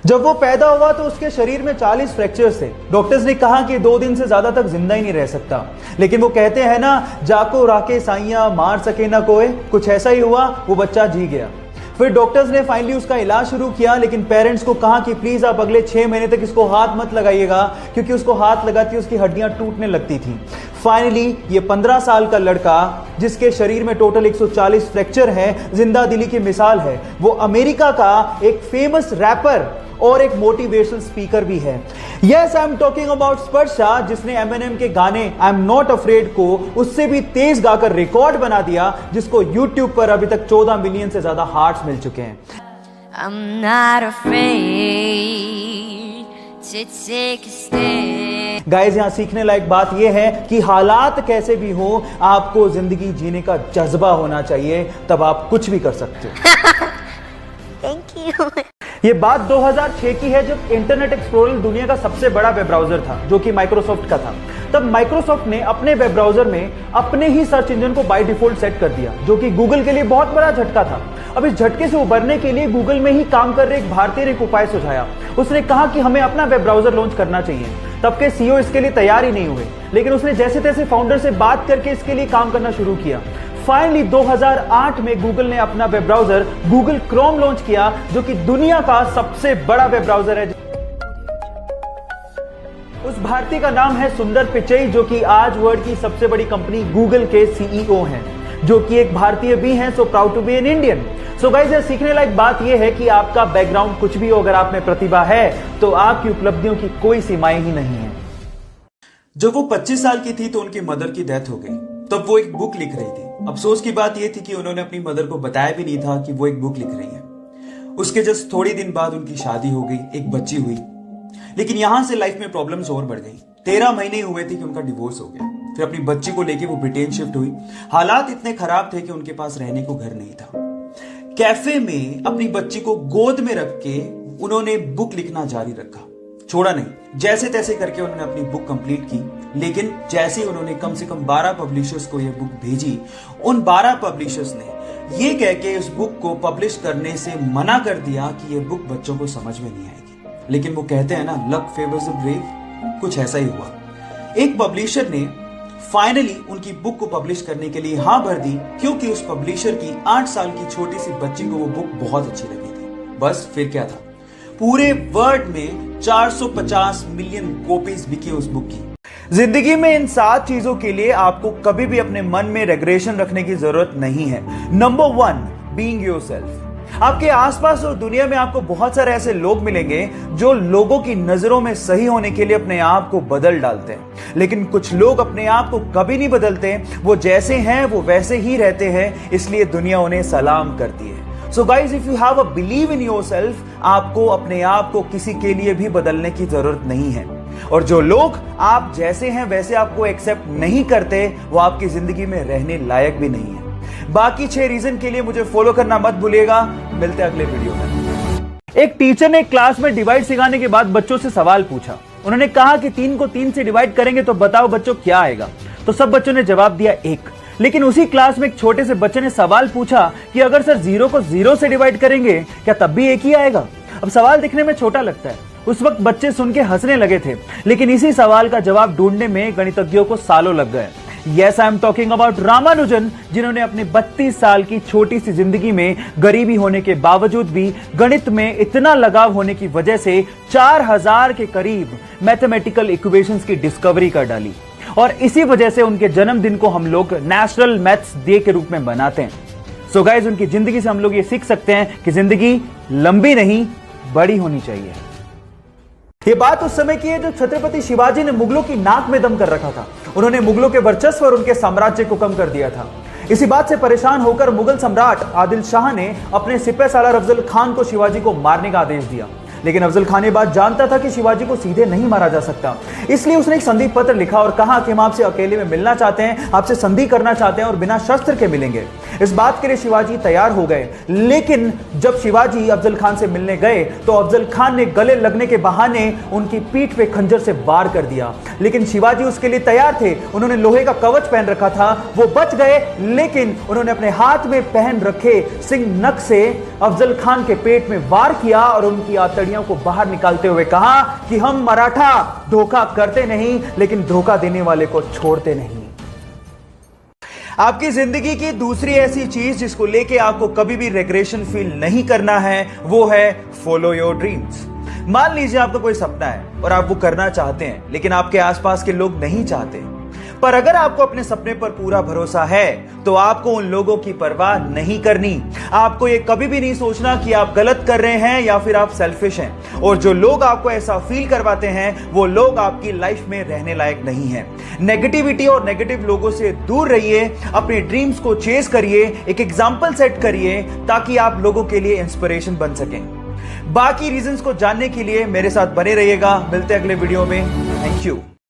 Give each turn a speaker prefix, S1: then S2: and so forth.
S1: जब वो पैदा हुआ तो उसके शरीर में 40 फ्रैक्चर्स थे। डॉक्टर्स ने कहा कि 2 दिन से ज्यादा तक जिंदा ही नहीं रह सकता, लेकिन वो कहते हैं ना, जाको राके साइया मार सके ना कोई, कुछ ऐसा ही हुआ, वो बच्चा जी गया। फिर डॉक्टर्स ने फाइनली उसका इलाज शुरू किया, लेकिन पेरेंट्स को कहा कि प्लीज आप अगले 6 महीने तक इसको हाथ मत लगाइएगा, क्योंकि उसको हाथ लगाती उसकी हड्डियां टूटने लगती थी। फाइनली ये 15 साल का लड़का, जिसके शरीर में टोटल 140 फ्रैक्चर है, जिंदा दिली की मिसाल है। वो अमेरिका का एक फेमस रैपर और एक मोटिवेशनल स्पीकर भी है। Yes, I am talking about Sparsha, जिसने एमिनेम के गाने आई एम नॉट अफ्रेड को उससे भी तेज गाकर रिकॉर्ड बना दिया, जिसको यूट्यूब पर अभी तक 14 मिलियन से ज्यादा हार्ट्स मिल चुके हैं। I'm not afraid to take a stand. Guys, यहां सीखने लायक बात यह है कि हालात कैसे भी हो, आपको जिंदगी जीने का जज्बा होना चाहिए, तब आप कुछ भी कर सकते हो।
S2: Thank you.
S1: ये बात 2006 की है, जब इंटरनेट एक्सप्लोरर दुनिया का सबसे बड़ा वेब ब्राउजर था, जो कि माइक्रोसॉफ्ट का था। तब माइक्रोसॉफ्ट ने अपने वेब ब्राउजर में अपने ही सर्च इंजन को बाय डिफॉल्ट सेट कर दिया, जो कि गूगल के लिए बहुत बड़ा झटका था। अब इस झटके से उबरने के लिए गूगल में ही काम कर रहे एक भारतीय ने एक उपाय सुझाया। उसने कहा कि हमें अपना वेब ब्राउजर लॉन्च करना चाहिए। तब के सीईओ इसके लिए तैयार ही नहीं हुए, लेकिन उसने जैसे तैसे फाउंडर से बात करके इसके लिए काम करना शुरू किया। फाइनली 2008 में गूगल ने अपना web browser Google Chrome launch किया, जो कि दुनिया का सबसे बड़ा वेब ब्राउजर है। उस भारतीय का नाम है सुंदर पिचई, जो कि आज वर्ल्ड की सबसे बड़ी कंपनी गूगल के सीईओ हैं, जो कि एक भारतीय भी हैं। So proud to be an Indian. So guys, ये सीखने लायक बात यह है कि आपका बैकग्राउंड कुछ भी हो, अगर आप में प्रतिभा है तो आपकी उपलब्धियों की कोई सीमाएं ही नहीं है।
S3: जब वो 25 साल की थी तो उनकी मदर की डेथ हो गई। तब वो एक बुक लिख रही थी। अफसोस की बात यह थी कि उन्होंने अपनी मदर को बताया भी नहीं था कि वो एक बुक लिख रही है। उसके जस्ट थोड़ी दिन बाद उनकी शादी हो गई, एक बच्ची हुई। लेकिन यहां से लाइफ में प्रॉब्लम्स और बढ़ गई। 13 महीने हुए थे कि उनका डिवोर्स हो गया। फिर अपनी बच्ची को लेके वो ब्रिटेन शिफ्ट हुई। हालात इतने खराब थे कि उनके पास रहने को घर नहीं था। कैफे में अपनी बच्ची को गोद में रख के उन्होंने बुक लिखना जारी रखा, छोड़ा नहीं। जैसे तैसे करके उन्होंने अपनी बुक कंप्लीट की। लेकिन जैसे उन्होंने कम से कम 12 पब्लिशर्स को यह बुक भेजी, उन 12 पब्लिशर्स ने ये कह के उस बुक को पब्लिश करने से मना कर दिया कि यह बुक बच्चों को समझ में नहीं आएगी। लेकिन वो कहते हैं ना, लक फेवर्स द ब्रेव, कुछ ऐसा ही हुआ। एक पब्लिशर ने फाइनली उनकी बुक को पब्लिश करने के लिए हाँ भर दी, क्योंकि उस पब्लिशर की 8 साल की छोटी सी बच्ची को वो बुक बहुत अच्छी लगी थी। बस फिर क्या था, पूरे वर्ल्ड में 450 मिलियन कॉपीज बिकी उस बुक की।
S1: जिंदगी में इन 7 चीजों के लिए आपको कभी भी अपने मन में रेग्रेशन रखने की जरूरत नहीं है। Number 1, being yourself. आपके आसपास और दुनिया में आपको बहुत सारे ऐसे लोग मिलेंगे जो लोगों की नजरों में सही होने के लिए अपने आप को बदल डालते हैं, लेकिन कुछ लोग अपने आप को कभी नहीं बदलते। वो जैसे हैं वो वैसे ही रहते हैं, इसलिए दुनिया उन्हें सलाम करती है। So guys, if you have a believe in yourself, आपको अपने आप को किसी के लिए भी बदलने की जरूरत नहीं है। और जो लोग आप जैसे हैं वैसे आपको एक्सेप्ट नहीं करते, वो आपकी जिंदगी में रहने लायक भी नहीं है। बाकी 6 रीजन के लिए मुझे फॉलो करना मत भूलिएगा। मिलते हैं अगले वीडियो में। एक टीचर ने क्लास में डिवाइड सिखाने के बाद बच्चों से सवाल पूछा। उन्होंने कहा कि 3 को 3 से डिवाइड करेंगे तो बताओ बच्चों क्या आएगा। तो सब बच्चों ने जवाब दिया 1। लेकिन उसी क्लास में एक छोटे से बच्चे ने सवाल पूछा कि अगर सर 0 को 0 से डिवाइड करेंगे क्या तब भी 1 ही आएगा। अब सवाल दिखने में छोटा लगता है, उस वक्त बच्चे सुन के हंसने लगे थे, लेकिन इसी सवाल का जवाब ढूंढने में गणितज्ञों को सालों लग गए। Yes, I am talking about Ramanujan, जिन्होंने अपनी 32 साल की छोटी सी जिंदगी में गरीबी होने के बावजूद भी गणित में इतना लगाव होने की वजह से 4000 के करीब मैथमेटिकल इक्वेशंस की डिस्कवरी कर डाली। और इसी वजह से उनके जन्मदिन को हम लोग नेशनल मैथ्स डे के रूप में मनाते हैं। सो गाइस, उनकी जिंदगी से हम लोग ये सीख सकते हैं कि जिंदगी लंबी नहीं, बड़ी होनी चाहिए। ये बात उस समय की है जब छत्रपति शिवाजी ने मुगलों की नाक में दम कर रखा था। उन्होंने मुगलों के वर्चस्व और उनके साम्राज्य को कम कर दिया था। इसी बात से परेशान होकर मुगल सम्राट आदिल शाह ने अपने सिपहसालार अफजल खान को शिवाजी को मारने का आदेश दिया। लेकिन अफजल खान ये बात जानता था कि शिवाजी को सीधे नहीं मारा जा सकता, इसलिए उसने एक संधि पत्र लिखा और कहा कि हम आपसे अकेले में मिलना चाहते हैं, आपसे संधि करना चाहते हैं और बिना शस्त्र के मिलेंगे। इस बात के लिए शिवाजी तैयार हो गए, लेकिन जब शिवाजी अफजल खान से मिलने गए तो अफजल खान ने गले लगने के बहाने उनकी पीठ पे खंजर से वार कर दिया। लेकिन शिवाजी उसके लिए तैयार थे, उन्होंने लोहे का कवच पहन रखा था, वो बच गए, लेकिन उन्होंने अपने हाथ में पहन रखे सिंह नख से अफजल खान के पेट में वार किया और उनकी आंतड़ियों को बाहर निकालते हुए कहा कि हम मराठा धोखा करते नहीं, लेकिन धोखा देने वाले को छोड़ते नहीं। आपकी जिंदगी की दूसरी ऐसी चीज जिसको लेके आपको कभी भी रिग्रेशन फील नहीं करना है, वो है फॉलो योर ड्रीम्स। मान लीजिए आपका कोई सपना है और आप वो करना चाहते हैं, लेकिन आपके आसपास के लोग नहीं चाहते। पर अगर आपको अपने सपने पर पूरा भरोसा है तो आपको उन लोगों की परवाह नहीं करनी। आपको ये कभी भी नहीं सोचना कि आप गलत कर रहे हैं या फिर आप सेल्फिश हैं। और जो लोग आपको ऐसा फील करवाते हैं वो लोग आपकी लाइफ में रहने लायक नहीं हैं। नेगेटिविटी और नेगेटिव लोगों से दूर रहिए, अपने ड्रीम्स को चेस करिए, एक एग्जाम्पल सेट करिए ताकि आप लोगों के लिए इंस्पिरेशन बन सकें। बाकी रीजंस को जानने के लिए मेरे साथ बने रहिएगा। मिलते हैं अगले वीडियो में। Thank you.